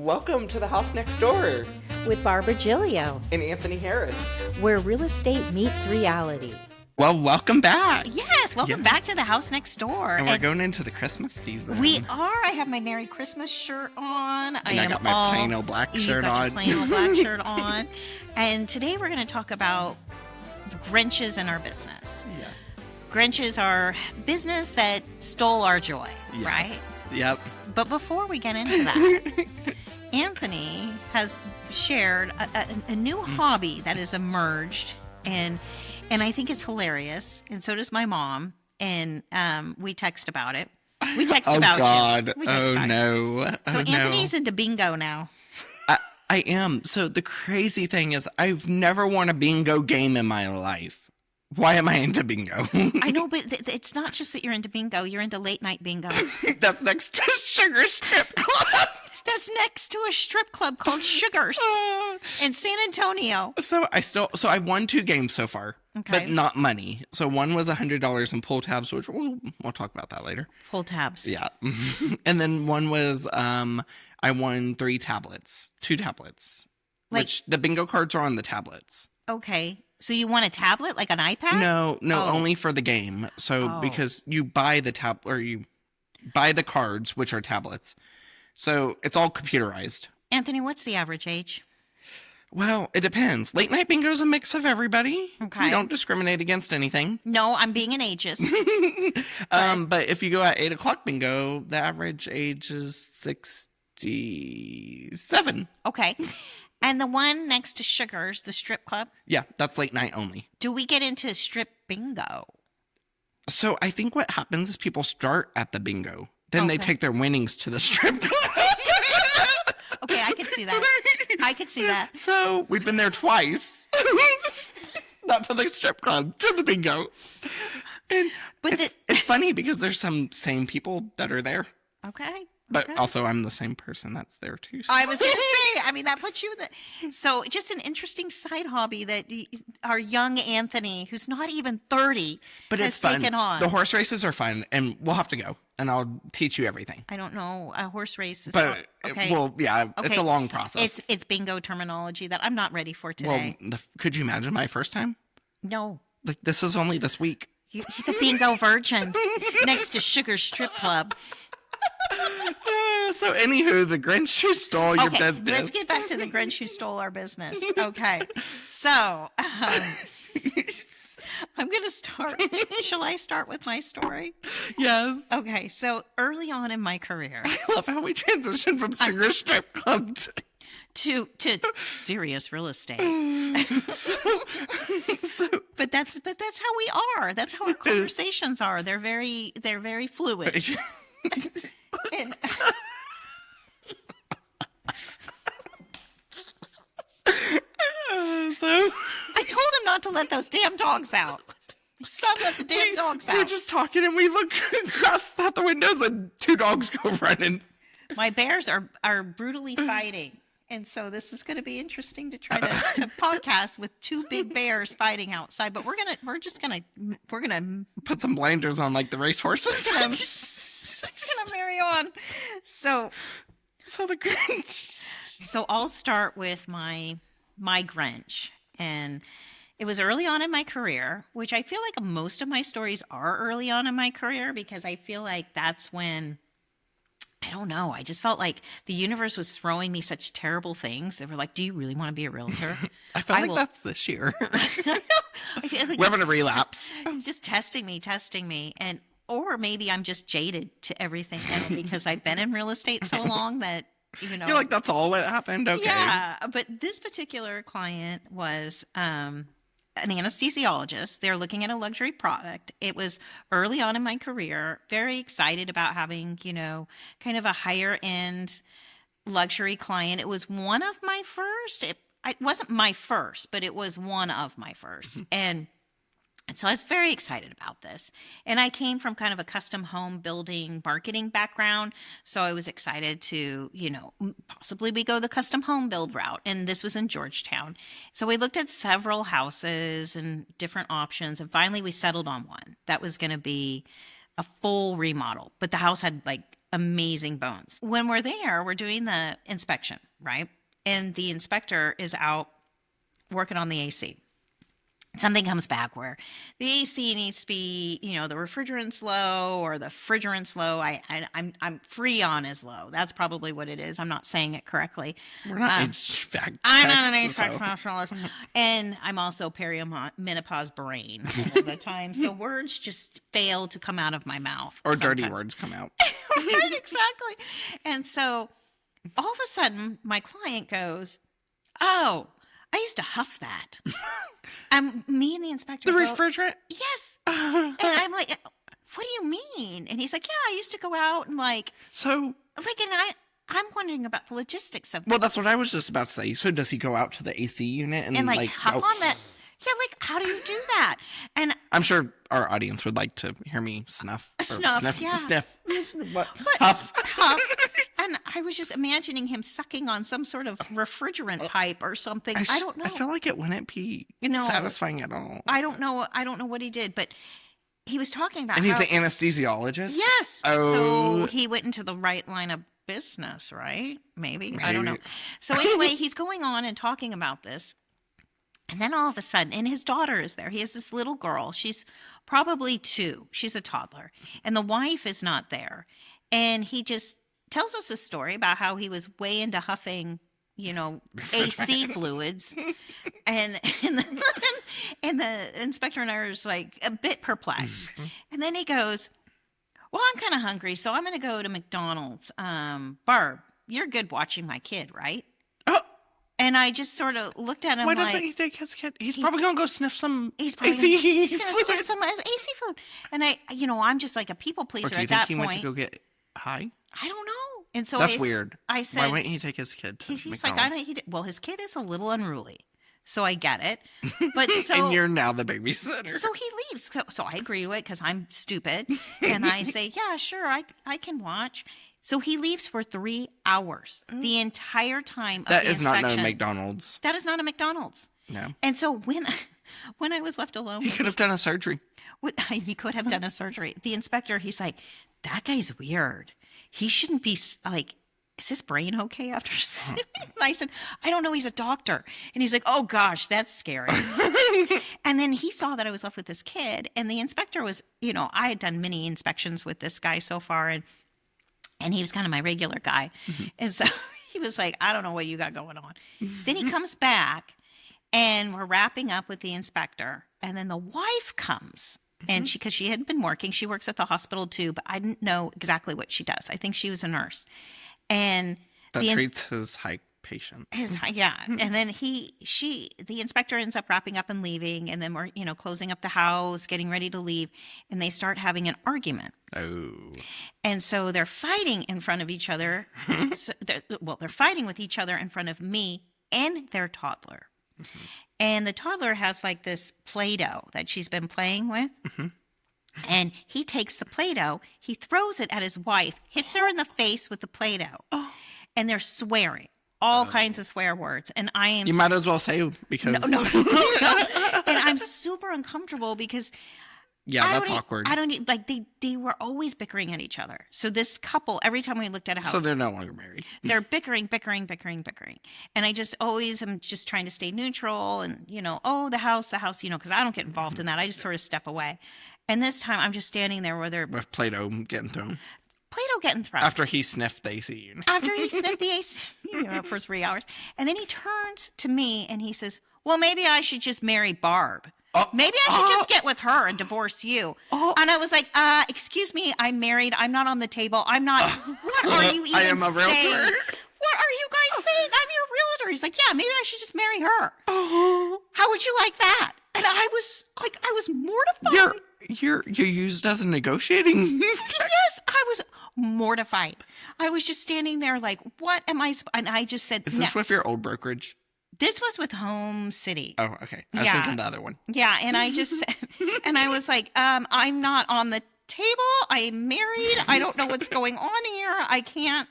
Welcome to the house next door with Barbara Gillio and Anthony Harris, where real estate meets reality. Well, welcome back. Yes, welcome back to the house next door. And we're going into the Christmas season. We are. I have my Merry Christmas shirt on. I got my plain old black shirt on. Your plain old black shirt on. And today we're going to talk about the Grinches in our business. Yes. Grinches are business that stole our joy, yes. right? Yep. But before we get into that, Anthony has shared a new hobby that has emerged, and I think it's hilarious, and so does my mom, and we text about it. We text about God. it. Oh, no. So Anthony's into bingo now. I am. So the crazy thing is I've never won a bingo game in my life. Why am I into bingo? I know, but it's not just that you're into bingo. You're into late night bingo. That's next to Sugar Strip Club. That's next to a strip club called Sugars in San Antonio. So I won 2 games so far, but not money. So one was $100 in pull tabs, which we'll talk about that later. Pull tabs. Yeah. And then one was I won 2 tablets, which the bingo cards are on the tablets. Okay. So you want a tablet, like an iPad? No, only for the game. So because you buy the or you buy the cards, which are tablets. So it's all computerized. Anthony, what's the average age? Well, it depends. Late night bingo is a mix of everybody. Okay. We don't discriminate against anything. No, I'm being an ageist. But if you go at 8 o'clock bingo, the average age is 67. Okay. And the one next to Sugars, the strip club? Yeah, that's late night only. Do we get into strip bingo? So I think what happens is people start at the bingo. Then they take their winnings to the strip club. Okay, I can see that. So we've been there twice. Not to the strip club, to the bingo. And it's funny because there's some same people that are there. Okay. But also, I'm the same person that's there, too. So. I was going to say, that puts you in the... So, just an interesting side hobby that our young Anthony, who's not even 30, has taken on. The horse races are fun, and we'll have to go, and I'll teach you everything. I don't know. A horse race is... But, it's a long process. It's bingo terminology that I'm not ready for today. Well, could you imagine my first time? No. Like, this is only this week. He's a bingo virgin next to Sugar Strip Club. So, anywho, the Grinch who stole your business. Let's get back to the Grinch who stole our business. Okay. So, I'm going to start. Shall I start with my story? Yes. Okay. So, early on in my career. I love how we transitioned from Sugar Strip Club to serious real estate. But that's how we are. That's how our conversations are. They're very fluid. And, I told him not to let those damn dogs out. Son, let the damn dogs out. We're just talking and we look across at the windows and 2 dogs go running. My bears are brutally fighting. And so this is going to be interesting to try to podcast with 2 big bears fighting outside. But we're gonna put some blinders on like the racehorses. Just gonna marry on. So the Grinch. So I'll start with my Grinch, and it was early on in my career, which I feel like most of my stories are early on in my career because I feel like that's when. I don't know. I just felt like the universe was throwing me such terrible things. They were like, do you really want to be a realtor? I felt like that's this year. I feel like we're having a relapse. Just testing me. Or maybe I'm just jaded to everything now because I've been in real estate so long that, You're like, that's all what happened? Okay. Yeah. But this particular client was an anesthesiologist. They're looking at a luxury product. It was early on in my career, very excited about having, kind of a higher end luxury client. It was one of my first. It wasn't my first, but it was one of my first. And so I was very excited about this. And I came from kind of a custom home building marketing background. So I was excited to, possibly we go the custom home build route. And this was in Georgetown. So we looked at several houses and different options. And finally we settled on one that was going to be a full remodel. But the house had like amazing bones. When we're there, we're doing the inspection, right? And the inspector is out working on the AC. Something comes back where the AC needs to be, the refrigerant's low or the refrigerant's low. I'm Freon is low. That's probably what it is. I'm not saying it correctly. We're not HVAC. I'm not an HVAC specialist. And I'm also perimenopause brain all the time. So words just fail to come out of my mouth. Or sometimes. Dirty words come out. Right, exactly. And so all of a sudden, my client goes, "Oh, I used to huff that." Me and the inspector The refrigerant? Yes. And I'm like, "What do you mean?" And he's like, "Yeah, I used to go out and I'm wondering about the logistics of Well, that's what I was just about to say. So does he go out to the AC unit and huff on that? Yeah, how do you do that?" And I'm sure our audience would like to hear me sniff. Yeah. Huff. And I was just imagining him sucking on some sort of refrigerant pipe or something. I don't know. I feel like it wouldn't be satisfying at all. I don't know what he did, but he was talking about he's an anesthesiologist? Yes. Oh. So he went into the right line of business, right? Maybe. I don't know. So anyway, he's going on and talking about this. And then all of a sudden, and his daughter is there. He has this little girl. She's probably 2. She's a toddler. And the wife is not there. And he just tells us a story about how he was way into huffing, AC fluids. And the inspector and I are just like a bit perplexed. And then he goes, "Well, I'm kind of hungry, so I'm going to go to McDonald's. Barb, you're good watching my kid, right?" And I just sort of looked at him. Why doesn't he take his kid? He's probably going to go sniff some AC. He's going to sniff some AC food. And I'm just like a people pleaser at that point. He went to go get high? I don't know. And so that's weird. I said, why wouldn't he take his kid to he's McDonald's? like, well, his kid is a little unruly. So I get it. But and you're now the babysitter. So he leaves. So I agree with it because I'm stupid. And I say, yeah, sure, I can watch. So he leaves for 3 hours. The entire time of that the is inspection. not a McDonald's. That is not a McDonald's. No. And so when I was left alone, he could have done a surgery. He could have done a surgery. The inspector, he's like, "That guy's weird. He shouldn't be like, is his brain okay after sleeping?" And I said, "I don't know. He's a doctor." And he's like, "Oh gosh, that's scary." And then he saw that I was left with this kid, and the inspector was, I had done many inspections with this guy so far, and he was kind of my regular guy. And so he was like, "I don't know what you got going on." Then he comes back, and we're wrapping up with the inspector, and then the wife comes. And because she had been working, she works at the hospital too, but I didn't know exactly what she does. I think she was a nurse. And that treats his high patients. Yeah. And then the inspector ends up wrapping up and leaving. And then we're, closing up the house, getting ready to leave. And they start having an argument. Oh. And so they're fighting in front of each other. They're fighting with each other in front of me and their toddler. And the toddler has like this Play-Doh that she's been playing with. And he takes the Play-Doh, he throws it at his wife, hits her in the face with the Play-Doh. And they're swearing. All kinds of swear words. And I am... You might as well say because... No. And I'm super uncomfortable because... Yeah, that's awkward. They were always bickering at each other. So this couple, every time we looked at a house... So they're no longer married. They're bickering. And I just always am just trying to stay neutral and, the house, because I don't get involved in that. I just sort of step away. And this time I'm just standing there with Play-Doh getting thrown. After he sniffed the AC. After he sniffed the AC for 3 hours. And then he turns to me and he says, "Well, maybe I should just marry Barb. Maybe I should just get with her and divorce you." And I was like, excuse me, I'm married. I'm not on the table. I'm not. What are you even saying? I am a realtor. What are you guys saying? I'm your realtor. He's like, yeah, maybe I should just marry her. How would you like that? And I was mortified. You're used as a negotiating. Yes, I was mortified. I was just standing there like, what am I? And I just said, "Is this with your old brokerage?" This was with Home City. Oh, okay. I was thinking the other one. Yeah, and I just said, and I was like, I'm not on the table. I'm married. I don't know what's going on here. I can't.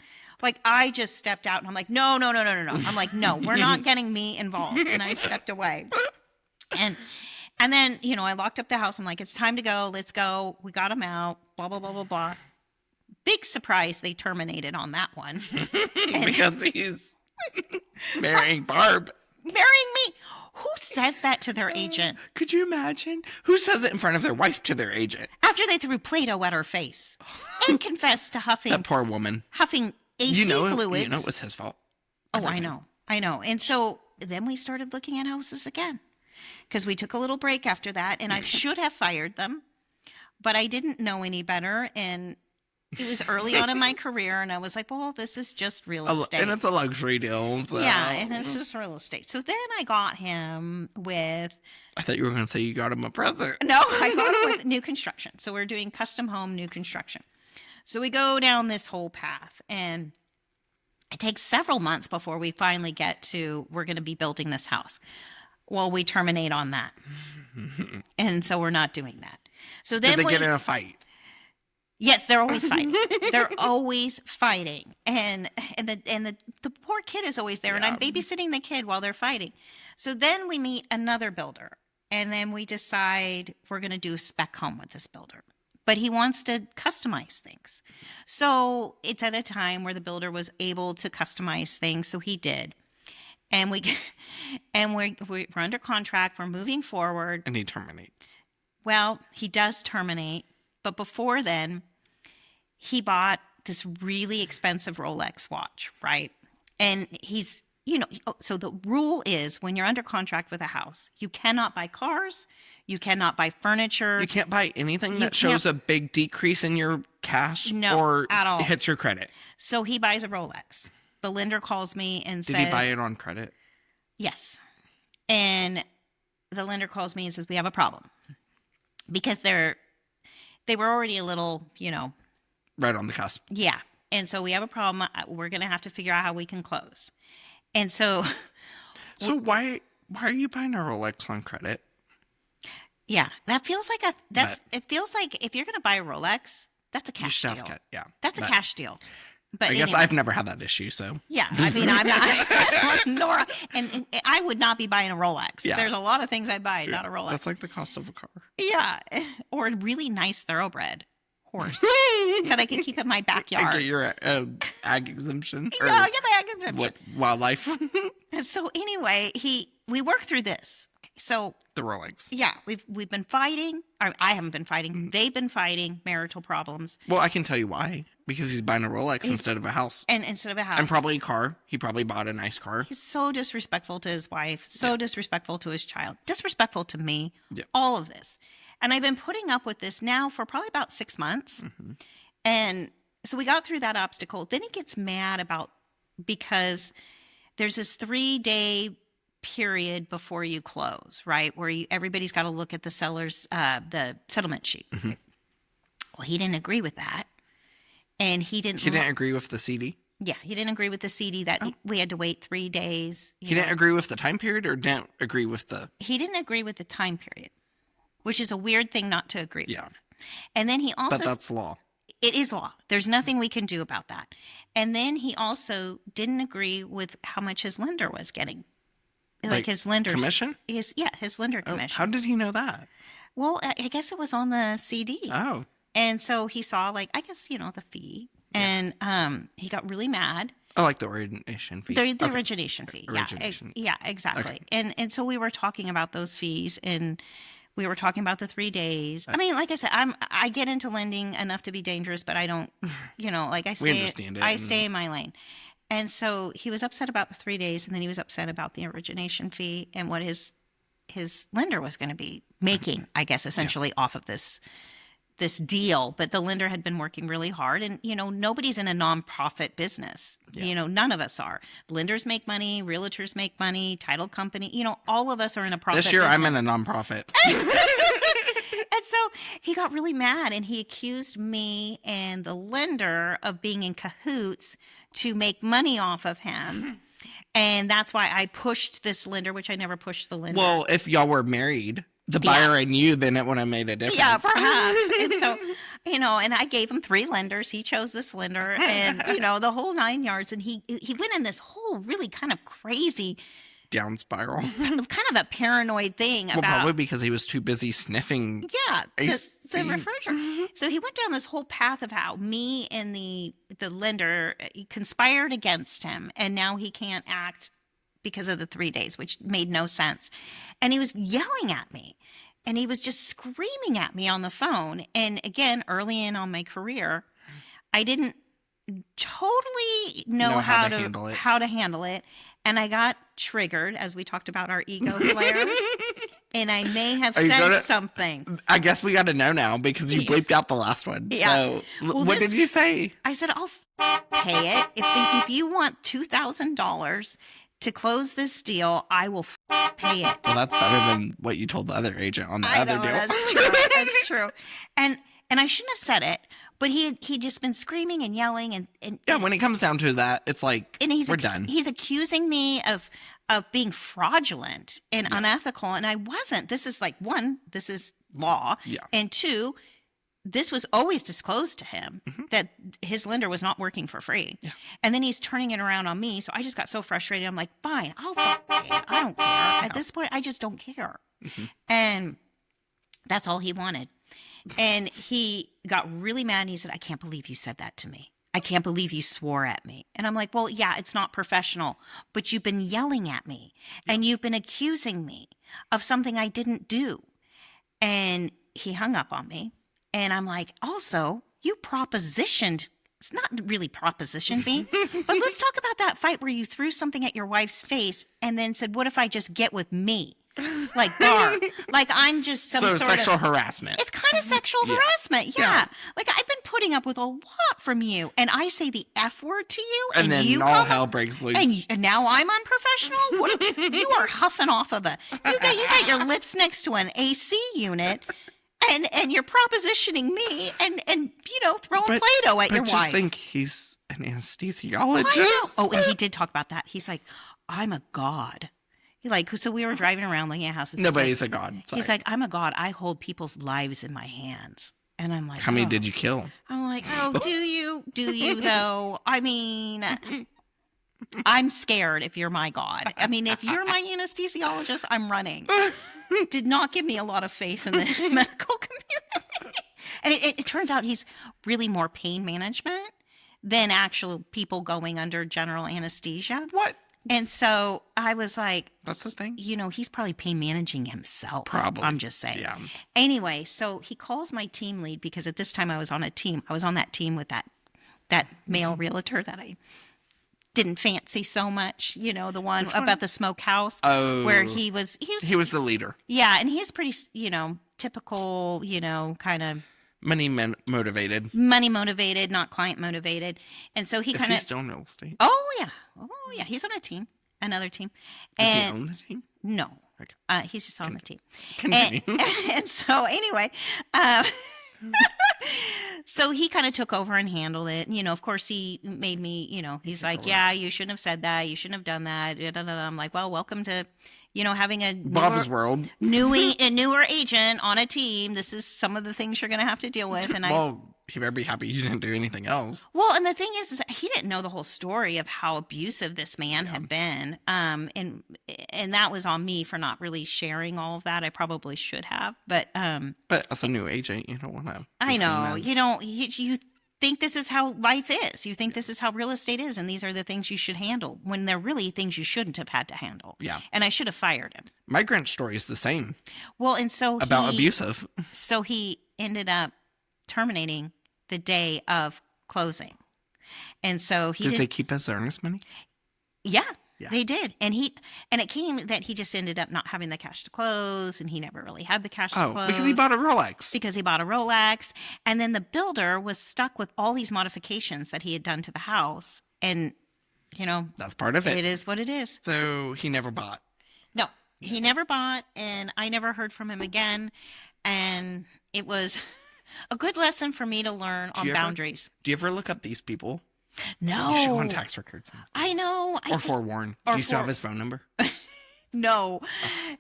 I just stepped out and I'm like, no. I'm like, no, we're not getting me involved. And I stepped away. And then, I locked up the house. I'm like, it's time to go. Let's go. We got him out. Blah, blah, blah, blah, blah. Big surprise, they terminated on that one. Because he's marrying Barb. Marrying me? Who says that to their agent? Could you imagine? Who says it in front of their wife to their agent? After they threw Play-Doh at her face and confessed to huffing. That poor woman. Huffing AC fluids. You know it was his fault. Everything. Oh, I know. And so then we started looking at houses again because we took a little break after that, and I should have fired them, but I didn't know any better, and it was early on in my career, and I was like, well, this is just real estate. And it's a luxury deal. So. Yeah, and it's just real estate. So then I got him with... I thought you were going to say you got him a present. No, I got him with new construction. So we're doing custom home, new construction. So we go down this whole path, and it takes several months before we finally get to, we're going to be building this house. Well, we terminate on that. And so we're not doing that. So then Did they get in a fight? Yes, they're always fighting. They're always fighting. And the poor kid is always there, and I'm babysitting the kid while they're fighting. So then we meet another builder, and then we decide we're going to do a spec home with this builder. But he wants to customize things. So it's at a time where the builder was able to customize things, so he did. And we're under contract, we're moving forward. And he terminates. Well, he does terminate. But before then, he bought this really expensive Rolex watch, right? And he's, so the rule is when you're under contract with a house, you cannot buy cars, you cannot buy furniture. You can't buy anything that shows a big decrease in your cash or at all. Hits your credit. So he buys a Rolex. The lender calls me and says... Did he buy it on credit? Yes. And the lender calls me and says, we have a problem. Because they were already a little, Right on the cusp. Yeah. And so we have a problem. We're going to have to figure out how we can close. And so... So why are you buying a Rolex on credit? Yeah. That feels like it feels like if you're going to buy a Rolex, that's a cash deal. That's a cash deal. But I guess I've never had that issue, so. Yeah, I mean, I'm not, Nora, and I would not be buying a Rolex. Yeah. There's a lot of things I buy, not a Rolex. That's like the cost of a car. Yeah, or a really nice thoroughbred horse that I can keep in my backyard. I get your ag exemption. Yeah, I'll get my ag exemption. What, wildlife? And so anyway, we work through this. So the Rolex. Yeah, we've been fighting. Or I haven't been fighting. They've been fighting marital problems. Well, I can tell you why. Because he's buying a Rolex instead of a house. And instead of a house. And probably a car. He probably bought a nice car. He's so disrespectful to his wife. So disrespectful to his child. Disrespectful to me. Yeah. All of this. And I've been putting up with this now for probably about 6 months. Mm-hmm. And so we got through that obstacle. Then he gets mad because there's this 3-day period before you close, right? Where everybody's got to look at the seller's, the settlement sheet. Mm-hmm. Well, he didn't agree with that. And he didn't agree with the CD? Yeah, he didn't agree with the CD that we had to wait 3 days. He didn't agree with the time period or didn't agree with the... He didn't agree with the time period, which is a weird thing not to agree with. And then he also... But that's law. It is law. There's nothing we can do about that. And then he also didn't agree with how much his lender was getting. Like his lender's... Commission? His lender commission. How did he know that? Well, I guess it was on the CD. Oh. And so he saw, the fee. And he got really mad. Oh, like the origination fee. The origination fee. Origination. Yeah, exactly. Okay. And so we were talking about those fees, and we were talking about the 3 days. I mean, like I said, I get into lending enough to be dangerous, but I don't, I stay, we understand it. I stay in my lane. And so he was upset about the 3 days, and then he was upset about the origination fee and what his lender was going to be making, I guess, essentially off of this deal. But the lender had been working really hard, and nobody's in a nonprofit business. None of us are. Lenders make money, realtors make money, title company, all of us are in a profit this year business. I'm in a nonprofit. And so he got really mad, and he accused me and the lender of being in cahoots to make money off of him. And that's why I pushed this lender, which I never pushed the lender. Well, if y'all were married, the buyer and you, then it would have made a difference. Yeah, perhaps. And so, and I gave him 3 lenders. He chose this lender, and, the whole 9 yards. And he went in this whole really kind of crazy down spiral. kind of a paranoid thing Well, about. probably because he was too busy sniffing. Yeah, the AC. refrigerant. So he went down this whole path of how me and the lender conspired against him, and now he can't act because of the 3 days, which made no sense. And he was yelling at me, and he was just screaming at me on the phone. And again, early in on my career, I didn't totally know how to handle it. And I got triggered, as we talked about our ego flares. And I may have said something. I guess we got to know now because you bleeped out the last one. Yeah. So, what did you say? I said, I'll pay it. If you want $2,000 to close this deal, I will pay it. Well, that's better than what you told the other agent on the other deal. That's true. That's true. And I shouldn't have said it. But he'd just been screaming and yelling and yeah, when it comes down to that, it's like, we're done. He's accusing me of being fraudulent and unethical, and I wasn't. This is like, one, this is law, and two, this was always disclosed to him that his lender was not working for free. Yeah. And then he's turning it around on me, so I just got so frustrated. I'm like, fine, I'll pay it. I don't care. At this point, I just don't care. And that's all he wanted. And he got really mad and he said, I can't believe you said that to me. I can't believe you swore at me. And I'm like, well, yeah, it's not professional, but you've been yelling at me and you've been accusing me of something I didn't do. And he hung up on me. And I'm like, also, you propositioned, it's not really propositioned me, but let's talk about that fight where you threw something at your wife's face and then said, what if I just get with me? Like bar, like I'm just some sort sexual of harassment. It's kind of sexual harassment, yeah. Like I've been putting up with a lot from you, and I say the F word to you, and then you all hell breaks loose. And now I'm unprofessional. You are huffing off of you got your lips next to an AC unit, and you're propositioning me, and throwing Play-Doh at your wife. I just think he's an anesthesiologist. Oh, and he did talk about that. He's like, I'm a god. So we were driving around looking at houses. Nobody's a god. Sorry. He's like, I'm a god. I hold people's lives in my hands. And I'm like, how many did you kill? I'm like, oh, do you? Do you, though? I mean, I'm scared if you're my god. I mean, if you're my anesthesiologist, I'm running. Did not give me a lot of faith in the medical community. And it turns out he's really more pain management than actual people going under general anesthesia. What? And so I was like, that's the thing. He's probably pain managing himself. Probably. I'm just saying. Yeah. Anyway, so he calls my team lead because at this time I was on a team. I was on that team with that male realtor that I didn't fancy so much. The one about the smokehouse. Oh. Where he was the leader. Yeah. And he's pretty, typical, kind of. Money motivated, not client motivated. And so he kind of. Is he still in real estate? Oh, yeah. He's on another team. Does he own the team? No. Okay. He's just on the team. Continue. And so anyway, so he kind of took over and handled it. Of course he made me, he's like, yeah, you shouldn't have said that. You shouldn't have done that. I'm like, well, welcome to, having a Bob's world. a newer agent on a team. This is some of the things you're going to have to deal with. And he better be happy you didn't do anything else. Well, and the thing is he didn't know the whole story of how abusive this man had been. And that was on me for not really sharing all of that. I probably should have, but as a new agent, you don't want to. I know, you think this is how life is. You think this is how real estate is, and these are the things you should handle when they're really things you shouldn't have had to handle. Yeah. And I should have fired him. My Grinch story is the same. Well, and so abusive. So he ended up terminating the day of closing. And so did they keep his earnest money? Yeah. They did. And it came that he just ended up not having the cash to close, and he never really had the cash to close. Because he bought a Rolex. And then the builder was stuck with all these modifications that he had done to the house. And, that's part of it. It is what it is. So he never bought. No, he never bought, and I never heard from him again. And it was a good lesson for me to learn on boundaries. Do you ever look up these people? No. You should go on tax records. I know. Or forewarn. Do you still have his phone number? No.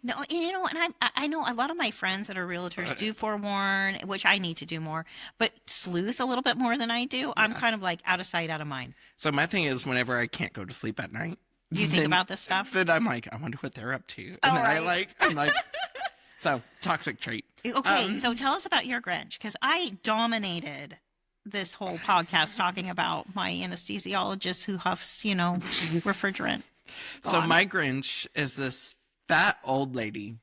And I know a lot of my friends that are realtors do forewarn, which I need to do more, but sleuth a little bit more than I do. I'm kind of like out of sight, out of mind. So my thing is whenever I can't go to sleep at night, Do you think about this stuff? Then I'm like, I wonder what they're up to. And then I'm like, so toxic trait. Okay, so tell us about your Grinch, because I dominated this whole podcast talking about my anesthesiologist who huffs, refrigerant. So my Grinch is this fat old lady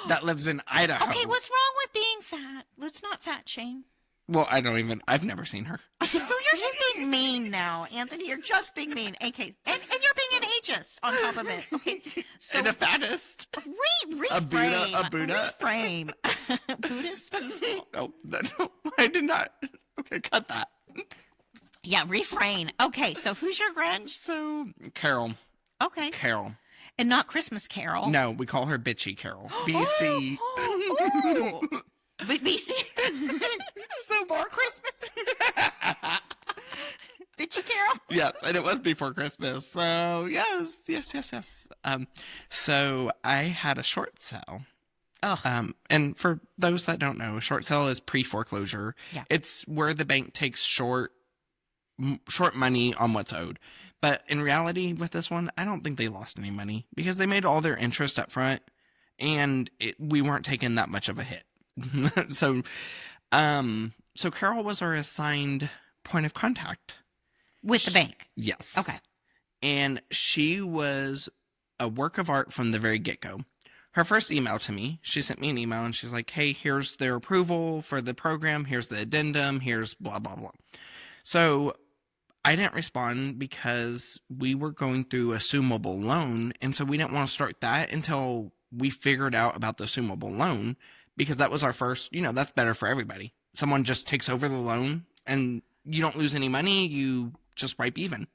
that lives in Idaho. Okay, what's wrong with being fat? Let's not fat shame. Well, I've never seen her. So you're just being mean now, Anthony. You're just being mean. Okay, and you're being an ageist on top of it. Okay, so and a fattest. Reframe. A Buddha. Reframe. Buddhist peaceful. Oh, no, I did not. Okay, cut that. Yeah, refrain. Okay, so who's your Grinch? So, Carol. Okay. Carol. And not Christmas Carol. No, we call her Bitchy Carol. BC. BC. So for Christmas. Bitchy Carol? Yes, and it was before Christmas. So, yes. So, I had a short sale. Oh. And for those that don't know, short sale is pre-foreclosure. Yeah. It's where the bank takes short money on what's owed. But in reality, with this one, I don't think they lost any money because they made all their interest up front, and we weren't taking that much of a hit. So Carol was our assigned point of contact With the bank. Yes. Okay. And she was a work of art from the very get-go. Her first email to me, she sent me an email and she's like, hey, here's their approval for the program. Here's the addendum. Here's blah, blah, blah. So I didn't respond because we were going through assumable loan. And so we didn't want to start that until we figured out about the assumable loan, because that was our first, that's better for everybody. Someone just takes over the loan and you don't lose any money. You just wipe even.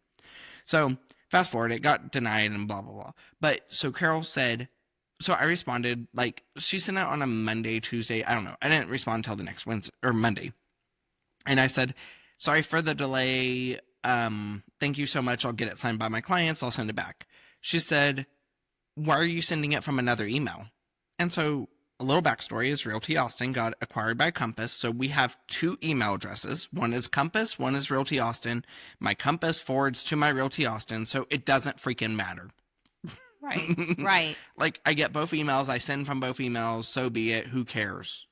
So fast forward, it got denied and blah, blah, blah. But so Carol said, so I responded, like, she sent it on a Monday, Tuesday. I don't know. I didn't respond until the next Wednesday or Monday. And I said, sorry for the delay. Thank you so much. I'll get it signed by my clients. I'll send it back. She said, why are you sending it from another email? And so a little backstory is Realty Austin got acquired by Compass. So we have two email addresses. One is Compass, one is Realty Austin. My Compass forwards to my Realty Austin. So it doesn't freaking matter. Right. Right. Like, I get both emails. I send from both emails. So be it. Who cares?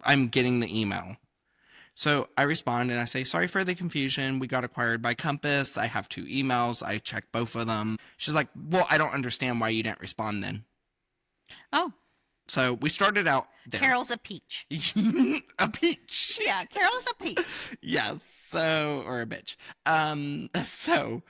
I'm getting the email. So I respond and I say, sorry for the confusion. We got acquired by Compass. I have two emails. I checked both of them. She's like, well, I don't understand why you didn't respond then. Oh. So we started out there. Carol's a peach. A peach. Yeah, Carol's a peach. Yes. So, or a bitch. So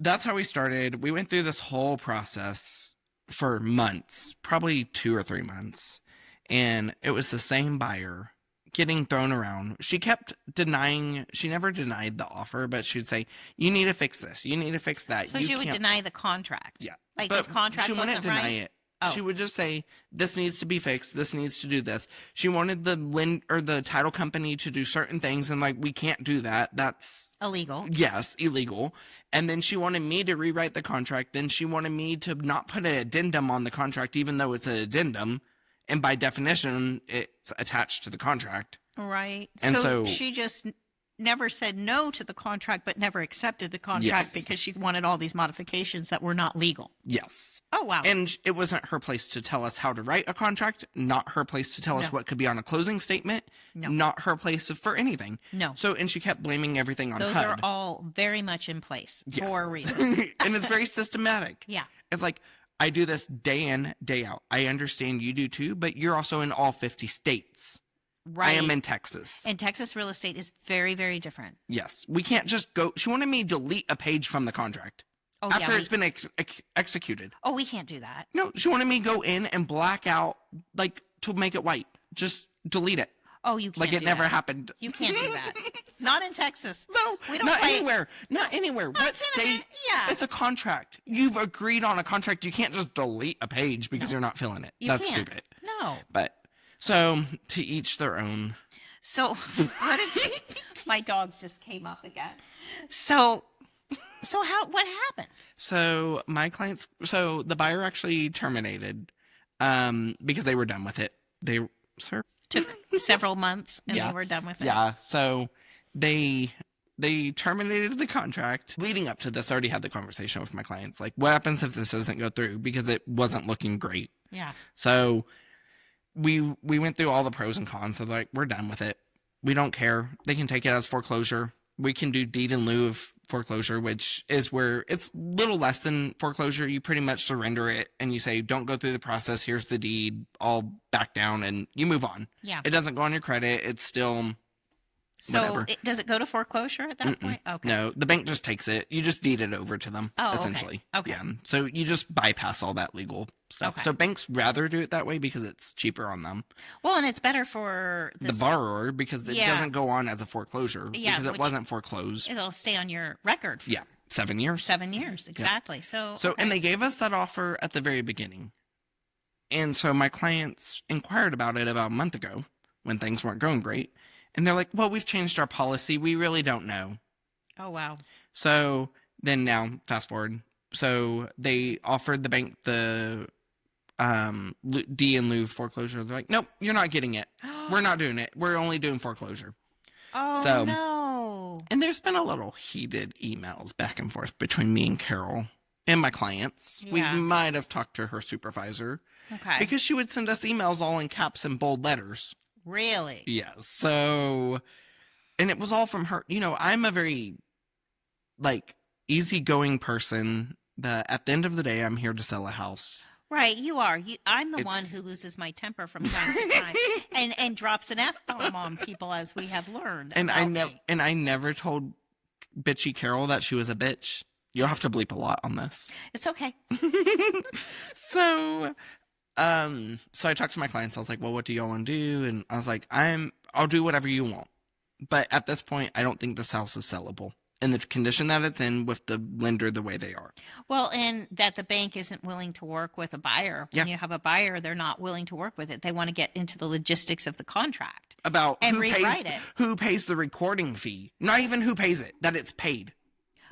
that's how we started. We went through this whole process for months, probably 2 or 3 months. And it was the same buyer getting thrown around. She kept denying, she never denied the offer, but she'd say, you need to fix this. You need to fix that. So she would deny the contract. Yeah. Like the contract she wouldn't wasn't deny right? it. Oh. She would just say, this needs to be fixed. This needs to do this. She wanted the title company to do certain things. And like, we can't do that. That's illegal. Yes, illegal. And then she wanted me to rewrite the contract. Then she wanted me to not put an addendum on the contract, even though it's an addendum. And by definition, it's attached to the contract. Right. And so she just never said no to the contract, but never accepted the contract because she wanted all these modifications that were not legal. Yes. Oh, wow. And it wasn't her place to tell us how to write a contract, not her place to tell us what could be on a closing statement, not her place for anything. No. So, and she kept blaming everything on Those HUD. are all very much in place for a reason. And it's very systematic. Yeah. It's like, I do this day in, day out. I understand you do too, but you're also in all 50 states. Right. I am in Texas. And Texas real estate is very, very different. Yes. We can't just go. She wanted me to delete a page from the contract after it's been executed. Oh, we can't do that. No, she wanted me to go in and black out, like, to make it white. Just delete it. Oh, you can't like it never happened. You can't do that. Not in Texas. No, we don't not anywhere. Not anywhere. What state? Yeah. It's a contract. You've agreed on a contract. You can't just delete a page because you're not filling it. That's stupid. No. But so to each their own. So what did my dogs just came up again. So what happened? So so the buyer actually terminated because they were done with it. Took several months and they were done with it. Yeah. So they they terminated the contract. Leading up to this, I already had the conversation with my clients. Like, what happens if this doesn't go through? Because it wasn't looking great. Yeah. So we went through all the pros and cons. So like, we're done with it. We don't care. They can take it as foreclosure. We can do deed in lieu of foreclosure, which is where it's a little less than foreclosure. You pretty much surrender it and you say, don't go through the process. Here's the deed. I'll back down, and you move on. Yeah. It doesn't go on your credit. It's still whatever. So does it go to foreclosure at that point? Okay. No, the bank just takes it. You just deed it over to them, essentially. Okay. Yeah. So you just bypass all that legal stuff. Okay. So banks rather do it that way because it's cheaper on them. Well, and it's better for The borrower, because it Yeah. doesn't go on as a foreclosure, Yeah, because it which- wasn't foreclosed. it'll stay on your record for Yeah. 7 years. 7 years. Exactly. So, So, okay. and they gave us that offer at the very beginning. And so my clients inquired about it about a month ago when things weren't going great. And they're like, well, we've changed our policy. We really don't know. Oh, wow. So then now, fast forward. So they offered the bank the D in lieu foreclosure. They're like, nope, you're not getting it. We're not doing it. We're only doing foreclosure. Oh, So- no. And there's been a little heated emails back and forth between me and Carol and my clients. Yeah. We might have talked to her supervisor Okay. because she would send us emails all in caps and bold letters. Really? Yes. So, and it was all from her. You know, I'm a very, like, easygoing person that at the end of the day, I'm here to sell a house. Right, you are. I'm the one It's- who loses my temper from time to time and drops an F-bomb on people, as we have learned. And about me. I never told bitchy Carol that she was a bitch. You'll have to bleep a lot on this. It's okay. So, so I talked to my clients. I was like, well, what do y'all want to do? And I was like, I'll do whatever you want. But at this point, I don't think this house is sellable in the condition that it's in with the lender the way they are. Well, and that the bank isn't willing to work with a buyer. When Yeah. you have a buyer, they're not willing to work with it. They want to get into the logistics of the contract. About And who rewrite it. who pays the recording fee. Not even who pays it, that it's paid.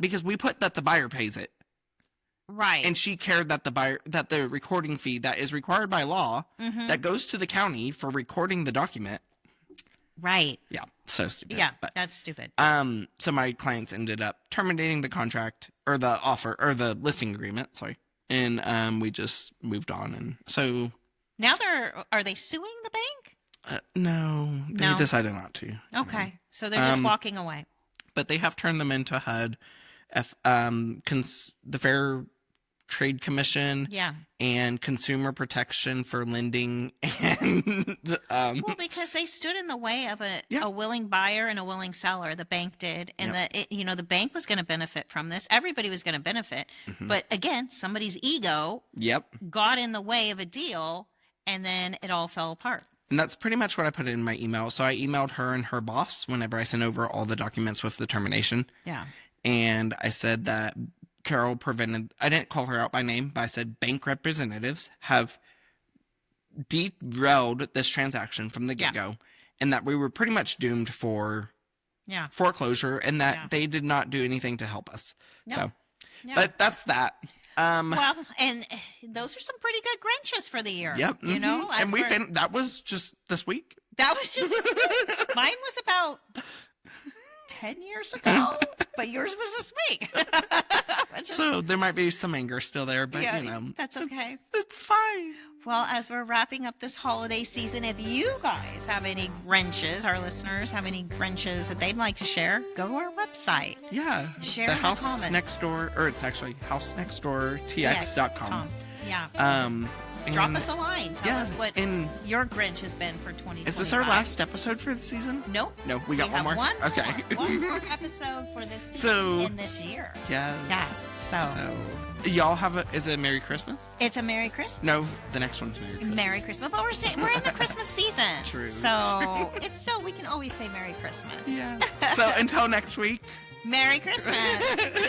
Because we put that the buyer pays it. Right. And she cared that the recording fee that is required by law Mm-hmm. that goes to the county for recording the document. right. Yeah, so stupid. Yeah, But that's stupid. so my clients ended up terminating the contract or the offer or the listing agreement, sorry. And we just moved on, and so Now are they suing the bank? no, they No. decided not to. Okay. So they're just walking away. But they have turned them into HUD, the Fair Trade Commission, Yeah. and Consumer Protection for Lending, and Well, because they stood in the way of Yeah. a willing buyer and a willing seller. The bank did, and the bank was going to benefit from this. Everybody was going to benefit, but again, somebody's ego yep. got in the way of a deal, and then it all fell apart. And that's pretty much what I put in my email. So I emailed her and her boss whenever I sent over all the documents with the termination. Yeah. And I said that Carol I didn't call her out by name, but I said bank representatives have derailed this transaction from the get-go, and that we were pretty much doomed for Yeah. foreclosure, and that Yeah. they did not do anything to help us. No. So, Yeah. but that's that. Well, and those are some pretty good Grinches for the year. Yep. You know, mhm. And as we're- that was just this week. that was just mine was about 10 years ago, but yours was this week. So there might be some anger still there, but Yeah, you know, that's okay. It's fine. Well, as we're wrapping up this holiday season, if you guys have any Grinches, our listeners have any Grinches that they'd like to share, go to our website. Yeah. Share the in the house comments. next door, or it's actually house next door tx.com. Yeah. Drop and- us a line. Tell yeah, us what and your Grinch has been for 2020. is this our last episode for the season? Nope. No, we got one have more? Okay. One more episode for this So- season in this year. Yes. Yes. So y'all have is it Merry Christmas? it's a Merry Christmas. No, the next one's Merry Christmas. Merry Christmas. But we're in the Christmas season. True. So it's still, we can always say Merry Christmas. Yeah. So until next week, Merry Christmas.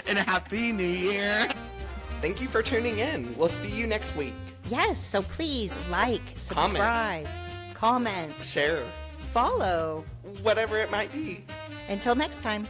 and a Happy New Year. Thank you for tuning in. We'll see you next week. Yes, so please like, subscribe, comment, Share, follow. whatever it might be. Until next time.